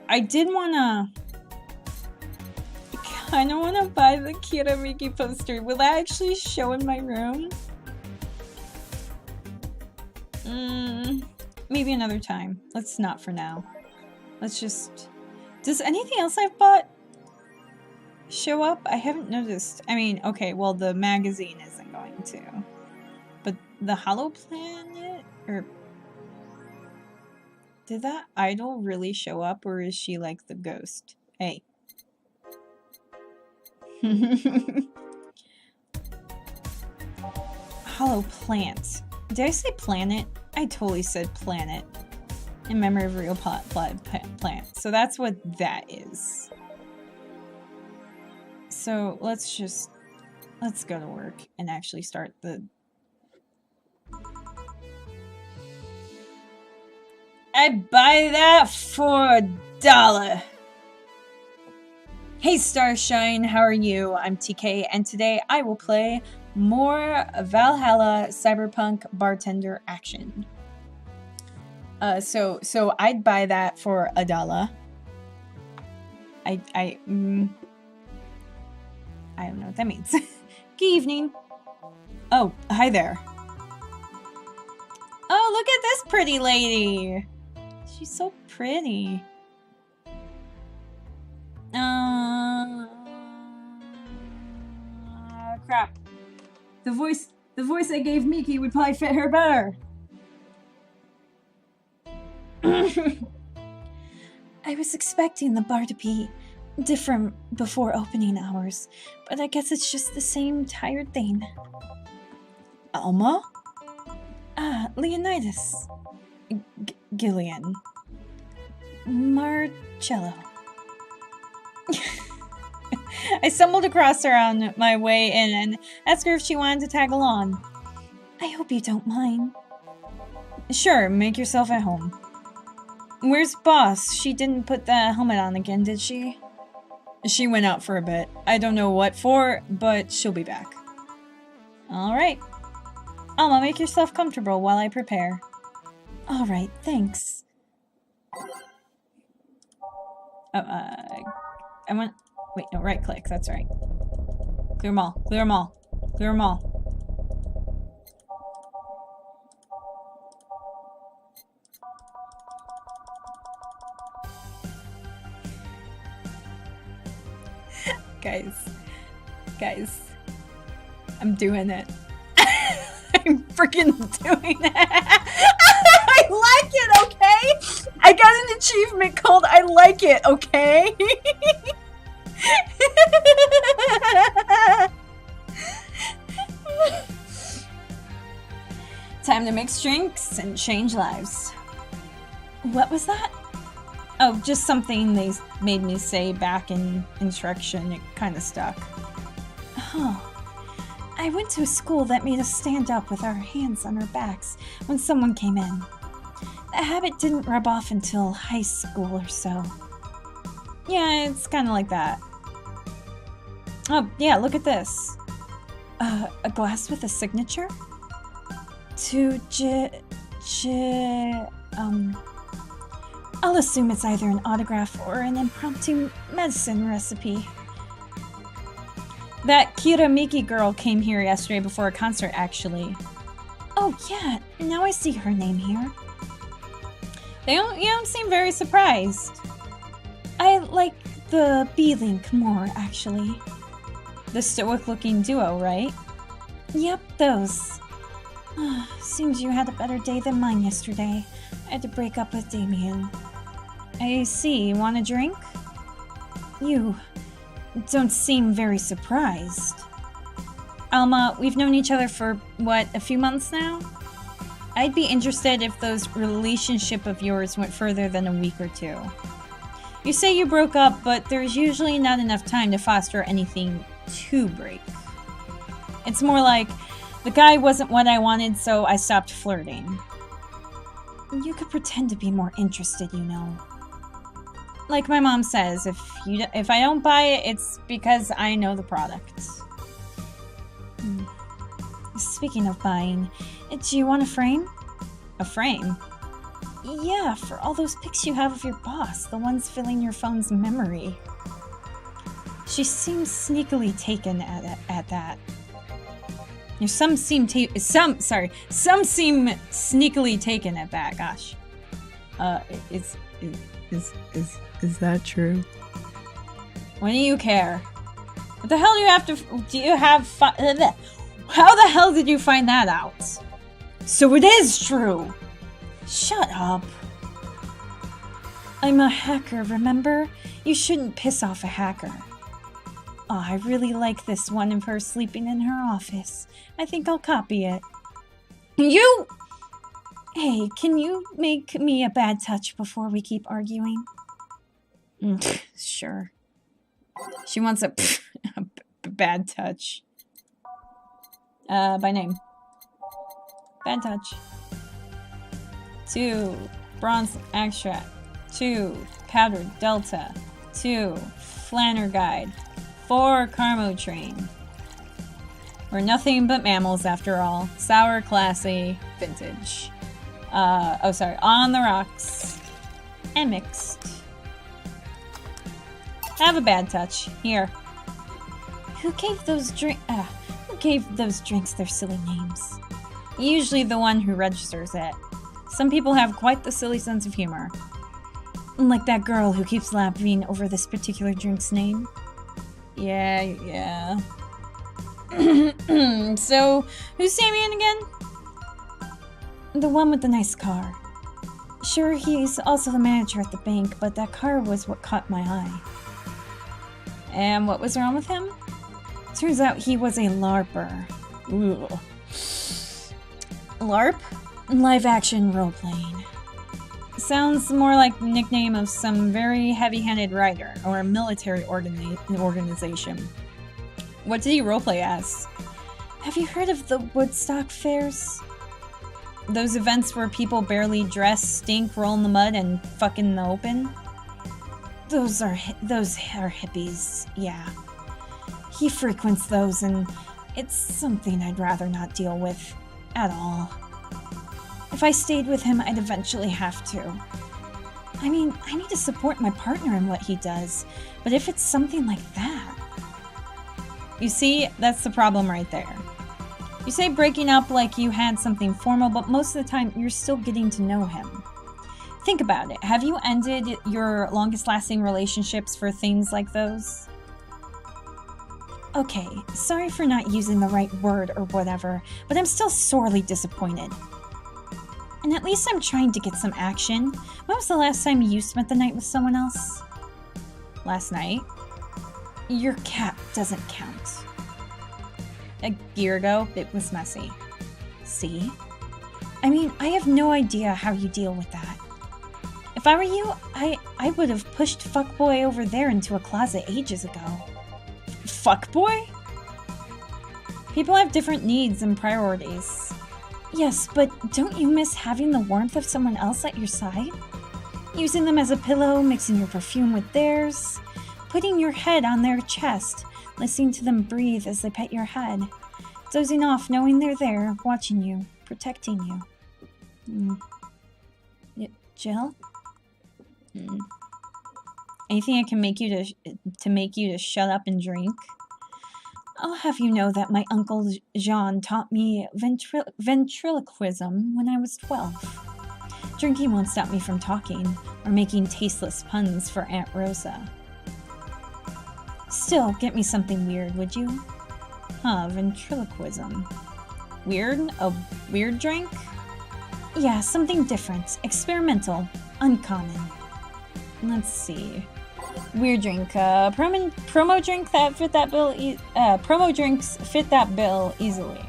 I did wanna... I kinda wanna buy the Kiramiki poster. Will that actually show in my room? Maybe another time. Let's not for now. Let's just... Does anything else I've bought show up? I haven't noticed. I mean, okay, well, the magazine isn't going to. But the Hollow Planet? Or... Did that idol really show up, or is she like the ghost? Hey. Hollow plant. Did I say planet? I totally said planet. In memory of a real plant. So that's what that is. So let's go to work and actually start the... I'd buy that for $1. Hey Starshine, how are you? I'm TK, and today I will play more Valhalla Cyberpunk Bartender action. So I'd buy that for $1. I don't know what that means. Good evening. Oh, hi there. Oh, look at this pretty lady. She's so pretty. Crap. The voice I gave Miki would probably fit her better. I was expecting the bar to be different before opening hours, but I guess it's just the same tired thing. Alma? Ah, Leonidas. Gillian. Marcello. I stumbled across her on my way in and asked her if she wanted to tag along. I hope you don't mind. Sure, make yourself at home. Where's Boss? She didn't put that helmet on again, did she? She went out for a bit. I don't know what for, but she'll be back. Alright. Alma, make yourself comfortable while I prepare. Alright, thanks. I want... Wait, no, right click, that's right. Clear them all, clear them all, clear them all. Guys, I'm doing it. I'm freaking doing it. I like it, okay? I got an achievement called I like it, okay? Time to mix drinks and change lives. What was that? Oh, just something they made me say back in instruction. It kind of stuck. Oh. I went to a school that made us stand up with our hands on our backs when someone came in. The habit didn't rub off until high school or so. Yeah, it's kind of like that. Oh, yeah, look at this. A glass with a signature? I'll assume it's either an autograph or an impromptu medicine recipe. That Kiramiki girl came here yesterday before a concert, actually. Oh yeah, now I see her name here. You don't seem very surprised. I like the B-Link more, actually. The stoic-looking duo, right? Yep, those. Seems you had a better day than mine yesterday. I had to break up with Damien. I see. Want a drink? You don't seem very surprised. Alma, we've known each other for, what, a few months now? I'd be interested if those relationship of yours went further than a week or two. You say you broke up, but there's usually not enough time to foster anything to break. It's more like, the guy wasn't what I wanted, so I stopped flirting. You could pretend to be more interested, you know. Like my mom says, if I don't buy it, it's because I know the product. Speaking of buying, do you want a frame? A frame? Yeah, for all those pics you have of your boss, the ones filling your phone's memory. She seems sneakily taken at that. Some seem sneakily taken at that. Gosh. Is that true? What do you care? What the hell do you have to? Do you have? How the hell did you find that out? So it is true. Shut up. I'm a hacker, remember? You shouldn't piss off a hacker. Oh, I really like this one of her sleeping in her office. I think I'll copy it. You! Hey, can you make me a bad touch before we keep arguing? Sure. She wants a bad touch. By name. Bad touch. 2. Bronze extract. 2. Powdered delta. 2. Flanner guide. 4. Carmo train. We're nothing but mammals after all. Sour, classy, vintage. On the rocks. And mixed. Have a bad touch. Here. Who gave those drinks their silly names? Usually the one who registers it. Some people have quite the silly sense of humor. Like that girl who keeps laughing over this particular drink's name. Yeah. So, who's Samian again? The one with the nice car. Sure, he's also the manager at the bank, but that car was what caught my eye. And what was wrong with him? Turns out he was a LARPer. Ooh. LARP? Live-action role-playing. Sounds more like the nickname of some very heavy-handed writer or a military organization. What did he roleplay as? Have you heard of the Woodstock fairs? Those events where people barely dress, stink, roll in the mud, and fuck in the open? Those are hippies, yeah. He frequents those, and it's something I'd rather not deal with at all. If I stayed with him, I'd eventually have to. I mean, I need to support my partner in what he does, but if it's something like that... You see, that's the problem right there. You say breaking up like you had something formal, but most of the time, you're still getting to know him. Think about it. Have you ended your longest-lasting relationships for things like those? Okay, sorry for not using the right word or whatever, but I'm still sorely disappointed. And at least I'm trying to get some action. When was the last time you spent the night with someone else? Last night? Your cat doesn't count. A year ago, it was messy. See? I mean, I have no idea how you deal with that. If I were you, I would have pushed fuckboy over there into a closet ages ago. Fuckboy? People have different needs and priorities. Yes, but don't you miss having the warmth of someone else at your side? Using them as a pillow, mixing your perfume with theirs, putting your head on their chest, listening to them breathe as they pet your head, dozing off knowing they're there, watching you, protecting you. Jill? Anything I can make you to make you to shut up and drink? I'll have you know that my uncle Jean taught me ventriloquism when I was 12. Drinking won't stop me from talking or making tasteless puns for Aunt Rosa. Still, get me something weird, would you? Huh, ventriloquism. Weird? A weird drink? Yeah, something different, experimental, uncommon. Let's see. Weird drink. Promo drink that fit that bill. Promo drinks fit that bill easily.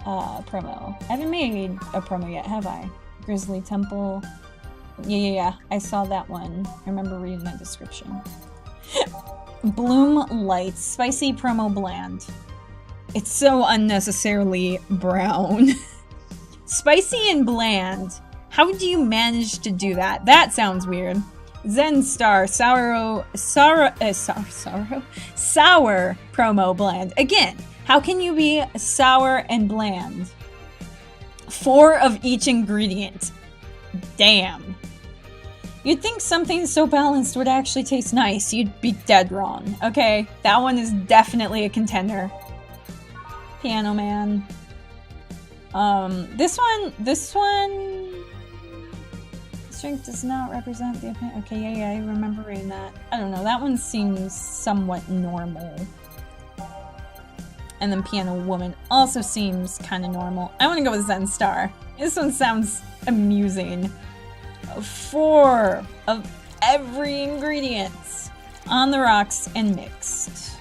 Promo. I haven't made a promo yet, have I? Grizzly Temple. Yeah. I saw that one. I remember reading that description. Bloom Lights. Spicy promo bland. It's so unnecessarily brown. Spicy and bland. How do you manage to do that? That sounds weird. Zen Star sour promo blend. Again, how can you be sour and bland? 4 of each ingredient. Damn. You'd think something so balanced would actually taste nice. You'd be dead wrong. Okay, that one is definitely a contender. Piano Man. This one... This drink does not represent the opinion. Okay, yeah, I remember reading that. I don't know, that one seems somewhat normal. And then Piano Woman also seems kind of normal. I want to go with Zen Star. This one sounds amusing. 4 of every ingredient on the rocks and mixed.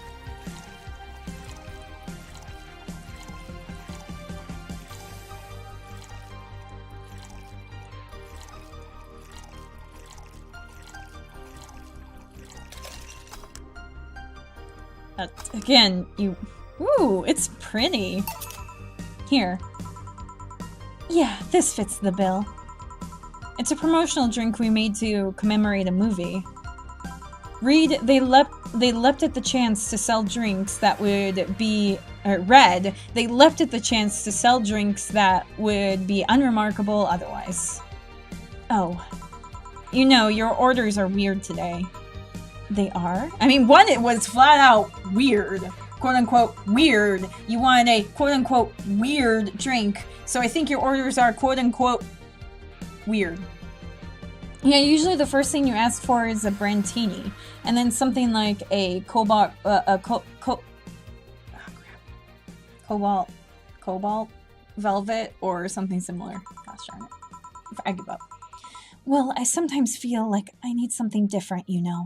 Again, you... Ooh, it's pretty. Here. Yeah, this fits the bill. It's a promotional drink we made to commemorate a movie. Read, they leapt at the chance to sell drinks that would be... Red, they leapt at the chance to sell drinks that would be unremarkable otherwise. Oh. You know, your orders are weird today. They are? I mean, one, it was flat out weird. Quote-unquote weird. You wanted a quote-unquote weird drink, so I think your orders are quote-unquote weird. Yeah, usually the first thing you ask for is a Brantini, and then something like a cobalt velvet or something similar. Gosh darn it. I give up. Well, I sometimes feel like I need something different, you know.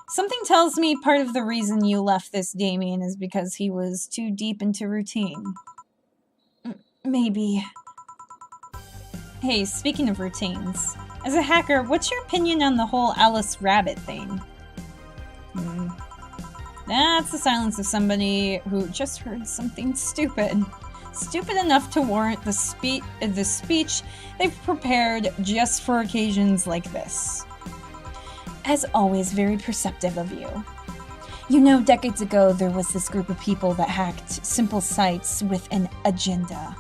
Something tells me part of the reason you left this Damien is because he was too deep into routine. Maybe. Hey, speaking of routines, as a hacker, what's your opinion on the whole Alice Rabbit thing? That's the silence of somebody who just heard something stupid. Stupid enough to warrant the speech they've prepared just for occasions like this. As always, very perceptive of you. You know, decades ago, there was this group of people that hacked simple sites with an agenda.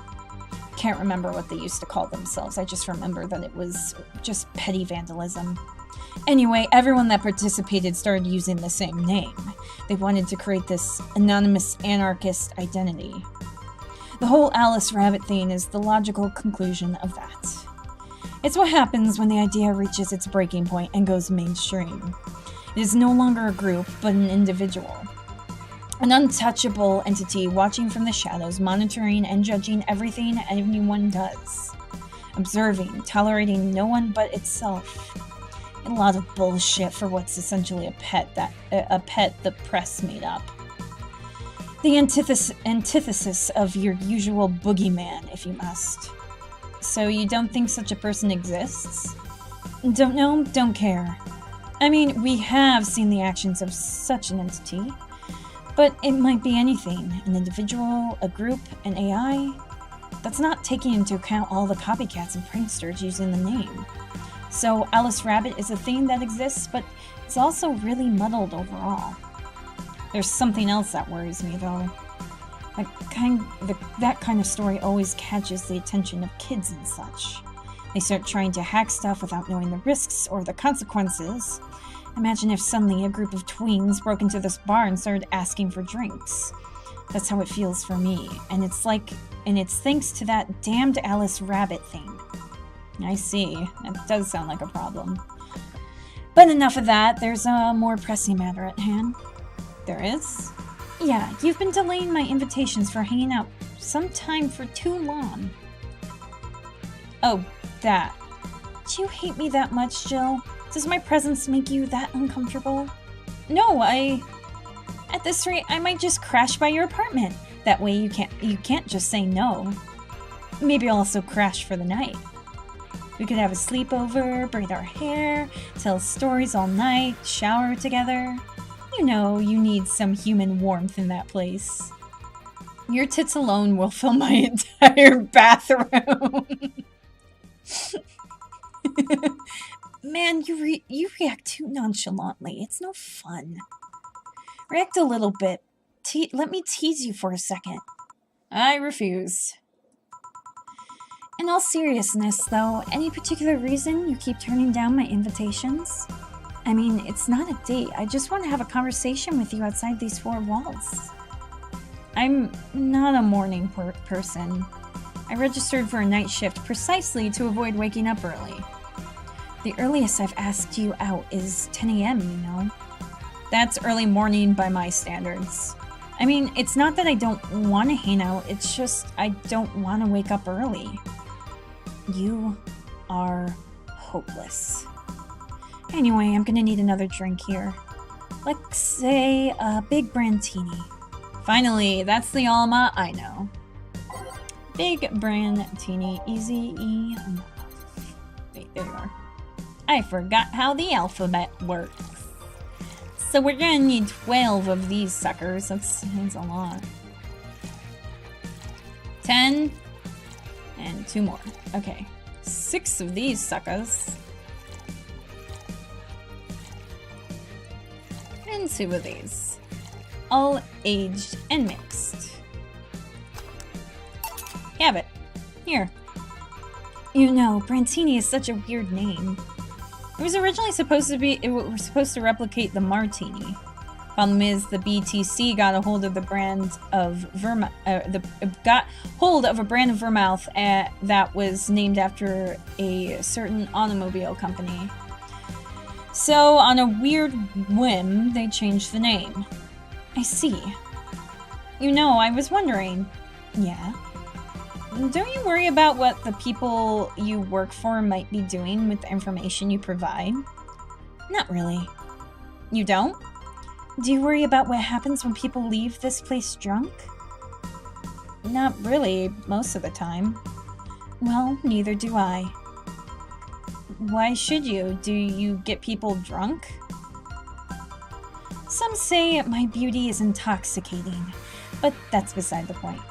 Can't remember what they used to call themselves. I just remember that it was just petty vandalism. Anyway, everyone that participated started using the same name. They wanted to create this anonymous anarchist identity. The whole Alice Rabbit thing is the logical conclusion of that. It's what happens when the idea reaches its breaking point and goes mainstream. It is no longer a group, but an individual. An untouchable entity watching from the shadows, monitoring and judging everything anyone does. Observing, tolerating no one but itself. A lot of bullshit for what's essentially a pet the press made up. The antithesis of your usual boogeyman, if you must. So you don't think such a person exists? Don't know? Don't care. I mean, we have seen the actions of such an entity, but it might be anything. An individual, a group, an AI. That's not taking into account all the copycats and pranksters using the name. So Alice Rabbit is a thing that exists, but it's also really muddled overall. There's something else that worries me, though. That kind of story always catches the attention of kids and such. They start trying to hack stuff without knowing the risks or the consequences. Imagine if suddenly a group of tweens broke into this bar and started asking for drinks. That's how it feels for me, and it's thanks to that damned Alice Rabbit thing. I see. That does sound like a problem. But enough of that, there's a more pressing matter at hand. There is? Yeah, you've been delaying my invitations for hanging out sometime for too long. Oh, that. Do you hate me that much, Jill? Does my presence make you that uncomfortable? No, at this rate, I might just crash by your apartment. That way you can't just say no. Maybe I'll also crash for the night. We could have a sleepover, braid our hair, tell stories all night, shower together. You know, you need some human warmth in that place. Your tits alone will fill my entire bathroom. Man, you react too nonchalantly. It's no fun. React a little bit. Let me tease you for a second. I refuse. In all seriousness, though, any particular reason you keep turning down my invitations? I mean, it's not a date. I just want to have a conversation with you outside these four walls. I'm not a morning person. I registered for a night shift precisely to avoid waking up early. The earliest I've asked you out is 10 a.m., you know? That's early morning by my standards. I mean, it's not that I don't want to hang out, it's just I don't want to wake up early. You are hopeless. Anyway, I'm gonna need another drink here. Let's say a big brandtini. Finally, that's the Alma I know. Big brandtini, easy enough. Wait, there you are. I forgot how the alphabet works. So we're gonna need 12 of these suckers. That's a lot. 10 and 2 more. Okay, 6 of these suckers. And 2 of these. All aged and mixed. Have it. Here. You know, Brantini is such a weird name. It was originally supposed to replicate the Martini. Problem is, the BTC got a hold of the brand of got hold of a brand of vermouth that was named after a certain automobile company. So, on a weird whim, they changed the name. I see. You know, I was wondering. Yeah? Don't you worry about what the people you work for might be doing with the information you provide? Not really. You don't? Do you worry about what happens when people leave this place drunk? Not really, most of the time. Well, neither do I. Why should you? Do you get people drunk? Some say my beauty is intoxicating, but that's beside the point.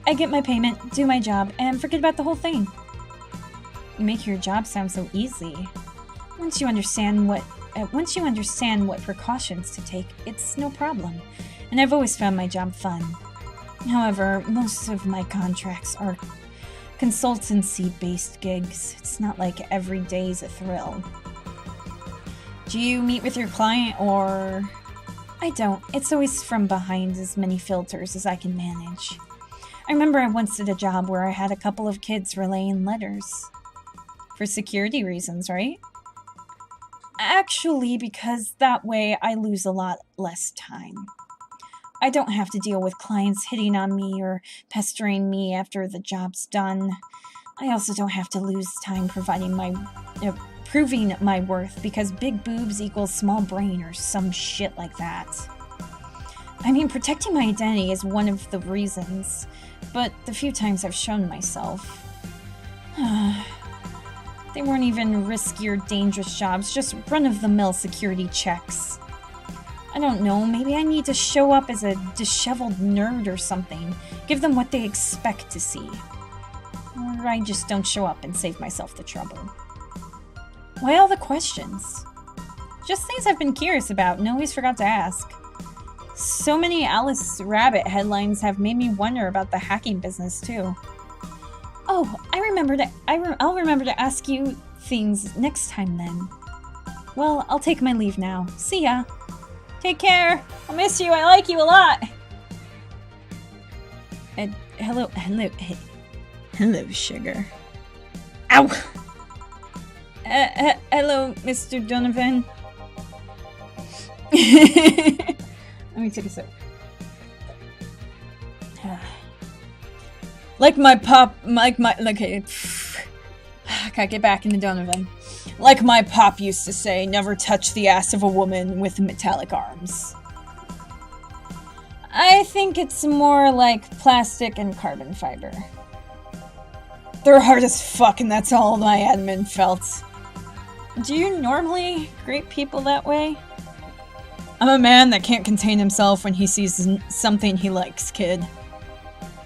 I get my payment, do my job, and forget about the whole thing. You make your job sound so easy. Once you understand what precautions to take, it's no problem. And I've always found my job fun. However, most of my contracts are consultancy-based gigs. It's not like every day's a thrill. Do you meet with your client, or... I don't. It's always from behind as many filters as I can manage. I remember I once did a job where I had a couple of kids relaying letters. For security reasons, right? Actually, because that way I lose a lot less time. I don't have to deal with clients hitting on me or pestering me after the job's done. I also don't have to lose time proving my worth because big boobs equals small brain or some shit like that. I mean, protecting my identity is one of the reasons, but the few times I've shown myself, they weren't even risky or dangerous jobs, just run-of-the-mill security checks. I don't know, maybe I need to show up as a disheveled nerd or something, give them what they expect to see. Or I just don't show up and save myself the trouble. Why all the questions? Just things I've been curious about and always forgot to ask. So many Alice Rabbit headlines have made me wonder about the hacking business too. Oh, I'll remember to ask you things next time then. Well, I'll take my leave now. See ya. Take care. I'll miss you. I like you a lot. Hello, sugar. Ow. Hello, Mr. Donovan. Let me take a sip. Okay. Gotta get back into Donovan. Like my pop used to say, never touch the ass of a woman with metallic arms. I think it's more like plastic and carbon fiber. They're hard as fuck, and that's all my admin felt. Do you normally greet people that way? I'm a man that can't contain himself when he sees something he likes, kid.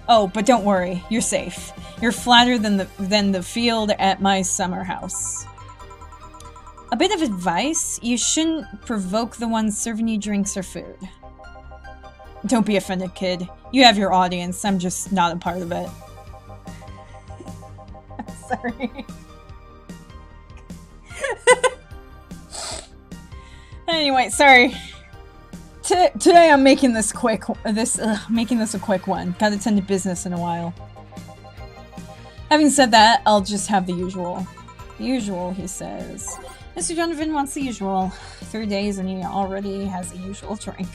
Oh, but don't worry, you're safe. You're flatter than the field at my summer house. A bit of advice, you shouldn't provoke the ones serving you drinks or food. Don't be offended, kid. You have your audience, I'm just not a part of it. Sorry. Anyway, sorry. Today I'm making this quick. Making this a quick one. Gotta tend to business in a while. Having said that, I'll just have the usual. The usual, he says. Mr. Donovan wants the usual. 3 days and he already has a usual drink.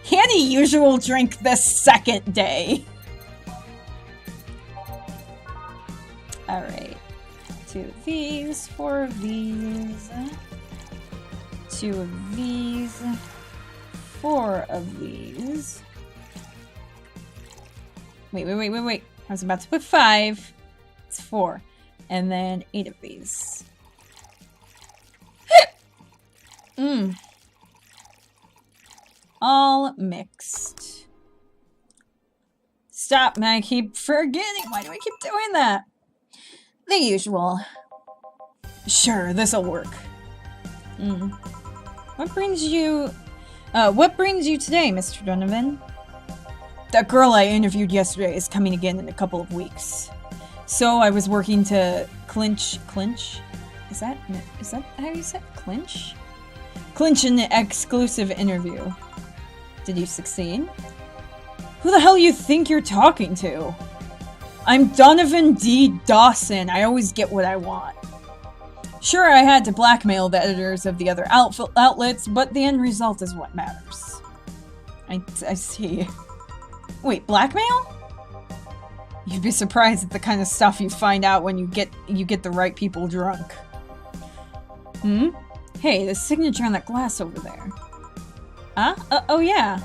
He had a usual drink the second day. Alright. 2 of these, 4 of these. 2 of these. 4 of these. Wait. I was about to put 5. It's 4. And then 8 of these. All mixed. Stop, man. I keep forgetting. Why do I keep doing that? The usual. Sure, this'll work. What brings you today, Mr. Donovan? That girl I interviewed yesterday is coming again in a couple of weeks. So I was working to clinch? Is that how you said clinch? Clinch an exclusive interview. Did you succeed? Who the hell you think you're talking to? I'm Donovan D. Dawson. I always get what I want. Sure, I had to blackmail the editors of the other outlets, but the end result is what matters. I see. Wait, blackmail? You'd be surprised at the kind of stuff you find out when you get the right people drunk. Hey, the signature on that glass over there. Huh? Oh yeah.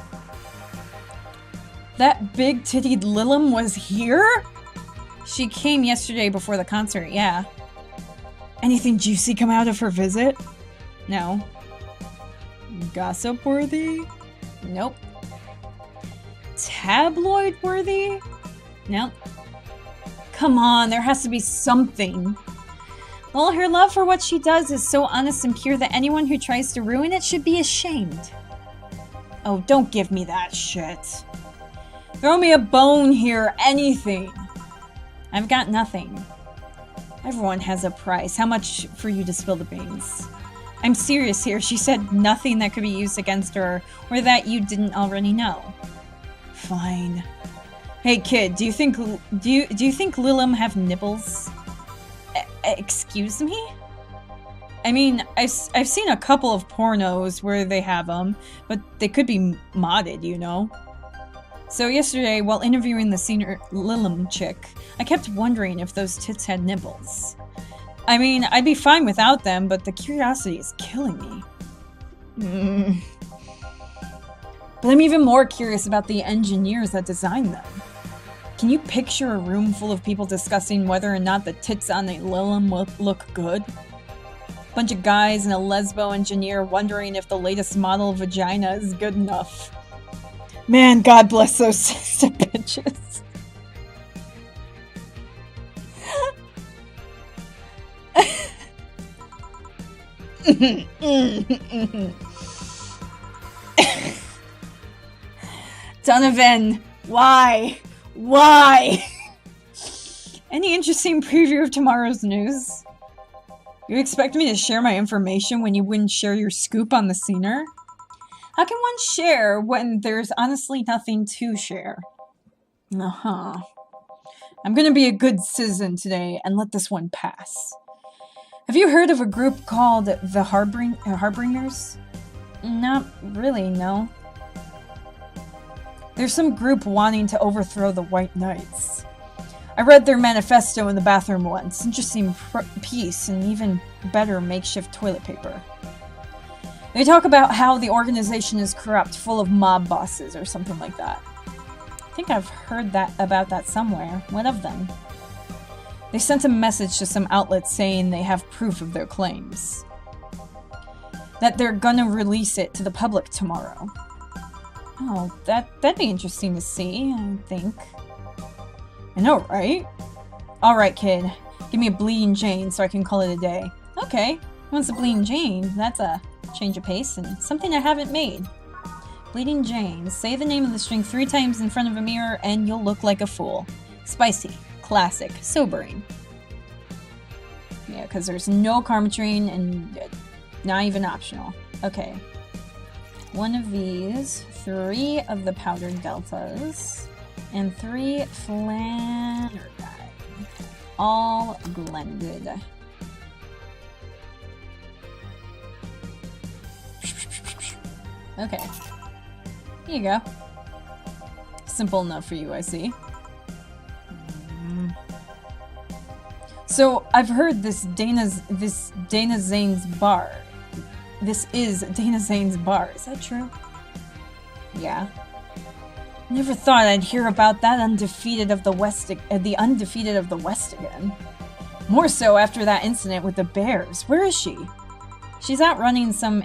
That big-tittied Lilum was here? She came yesterday before the concert, yeah. Anything juicy come out of her visit? No. Gossip-worthy? Nope. Tabloid-worthy? Nope. Come on, there has to be something. Well, her love for what she does is so honest and pure that anyone who tries to ruin it should be ashamed. Oh, don't give me that shit. Throw me a bone here, anything. I've got nothing. Everyone has a price. How much for you to spill the beans? I'm serious here. She said nothing that could be used against her or that you didn't already know. Fine. Hey kid, do you think Lilum have nipples? Excuse me? I mean, I've seen a couple of pornos where they have them, but they could be modded, you know? So yesterday, while interviewing the senior Lilum chick, I kept wondering if those tits had nipples. I mean, I'd be fine without them, but the curiosity is killing me. But I'm even more curious about the engineers that designed them. Can you picture a room full of people discussing whether or not the tits on a Lilum look good? Bunch of guys and a lesbo engineer wondering if the latest model vagina is good enough. Man, God bless those sister bitches. Donovan, why? Why? Any interesting preview of tomorrow's news? You expect me to share my information when you wouldn't share your scoop on the scener? How can one share when there's honestly nothing to share? I'm gonna be a good citizen today and let this one pass. Have you heard of a group called the Harbingers? Not really, no. There's some group wanting to overthrow the White Knights. I read their manifesto in the bathroom once. Interesting piece and even better makeshift toilet paper. They talk about how the organization is corrupt, full of mob bosses or something like that. I think I've heard about that somewhere. What of them? They sent a message to some outlets saying they have proof of their claims. That they're gonna release it to the public tomorrow. Oh, that'd be interesting to see, I think. I know, right? Alright, kid. Give me a Bleeding Jane so I can call it a day. Okay. Once a Bleeding Jane, that's a change of pace and something I haven't made. Bleeding Jane. Say the name of the string 3 times in front of a mirror and you'll look like a fool. Spicy. Classic. Sobering. Yeah, because there's no Karmatrine and not even optional. Okay. One of these, 3 of the powdered deltas, and 3 Flannergine. All blended. Okay. Here you go. Simple enough for you, I see. So, I've heard this Dana Zane's bar. This is Dana Zane's bar. Is that true? Yeah. Never thought I'd hear about that the undefeated of the West again. More so after that incident with the bears. Where is she? She's out running some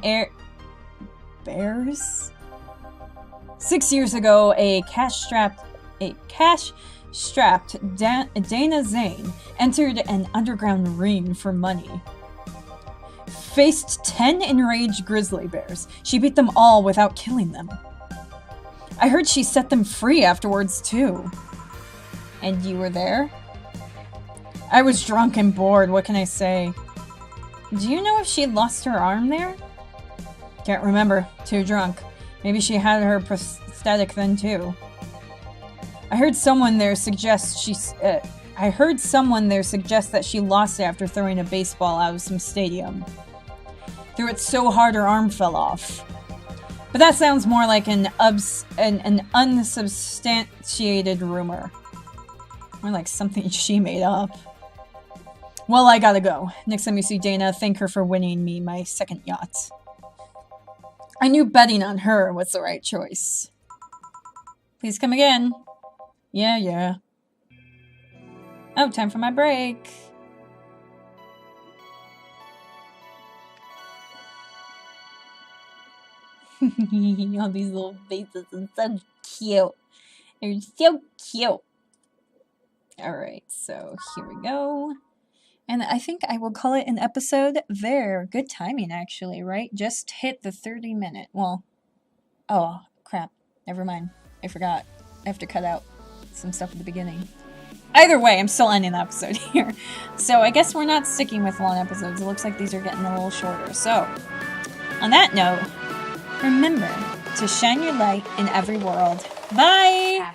bears? 6 years ago, a cash-strapped Dana Zane entered an underground ring for money. Faced 10 enraged grizzly bears. She beat them all without killing them. I heard she set them free afterwards, too. And you were there? I was drunk and bored, what can I say? Do you know if she lost her arm there? Can't remember. Too drunk. Maybe she had her prosthetic then, too. I heard someone there suggest that she lost it after throwing a baseball out of some stadium. Threw it so hard her arm fell off. But that sounds more like an unsubstantiated rumor. More like something she made up. Well, I gotta go. Next time you see Dana, thank her for winning me my second yacht. I knew betting on her was the right choice. Please come again. Yeah. Oh, time for my break. All these little faces are so cute. They're so cute. Alright, so here we go. And I think I will call it an episode there. Good timing, actually, right? Just hit the 30-minute. Well, oh, crap. Never mind. I forgot. I have to cut out some stuff at the beginning. Either way, I'm still ending the episode here. So I guess we're not sticking with long episodes. It looks like these are getting a little shorter. So, on that note, remember to shine your light in every world. Bye!